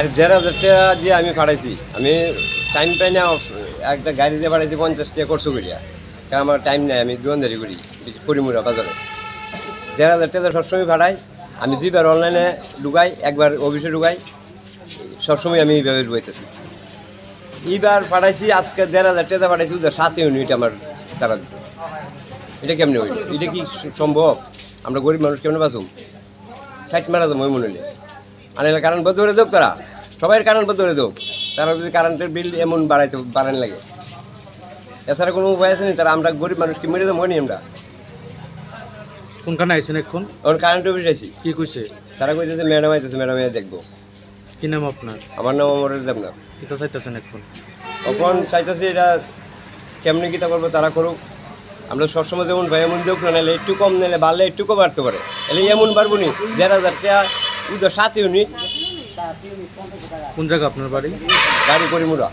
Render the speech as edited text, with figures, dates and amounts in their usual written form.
আর ১,৫০০ টাকা দিয়ে আমি পাঠাইছি। আমি টাইম পাই না, একটা গাড়ি দিয়ে পাঠাইছি ৫০ টাকা খরচ করিয়া। কারণ আমার টাইম নেই, আমি দোকানদারি করি করিমুরা বাজারে। ১,৫০০ টাকা সবসময় পাঠাই। আমি ২বার অনলাইনে ঢুকাই, একবার অফিসে ঢুকাই, সবসময় আমি এইভাবে ঢুকাইতেছি। এইবার পাঠাইছি, আজকে ১,৫০০ টাকা পাঠাইছি, ওদের ৭ ইউনিট আমার তারা দিচ্ছে। এটা কেমনি হইল? এটা কি সম্ভব? আমরা গরিব মানুষ কেমনে বাঁচুম? ৬০ মারা যাবো মনে হলে। আনাইলে কারেন্ট বন্ধ করে দেব, তারা সবাই কারেন্ট বন্ধ করে দেব। তারা যদি কারেন্টের বিল এমন বাড়ান লাগে, এছাড়া কোনো উপায় আছে নি? তারা আমরা গরিব মানুষ কি মেরে দেবো নি আমরা? কোনখানে আইছেন এখন? এখন কারেন্ট অফিস আছি, কি কইছে? তারা কইছে যে ম্যাডাম আইতেছে, ম্যাডাম দেখবো। কি নাম আপনার? আমার নাম অমরেশ দেবনাথ। কিতা চাইতেছেন এখন? এখন চাইতেছি এটা কেমনি কিতা করবো তারা করুক। আমরা সবসময় যেমন ভাই এমন দেখ না, নাহলে একটু কম নিলে বাড়লে একটু বাড়তে পারে, এলে এমন পারবো নি। ১,৫০০ টাকা ওদের ৭ ইউনিট। কোন জায়গা আপনার বাড়ি? গাড়ি করিমুরা।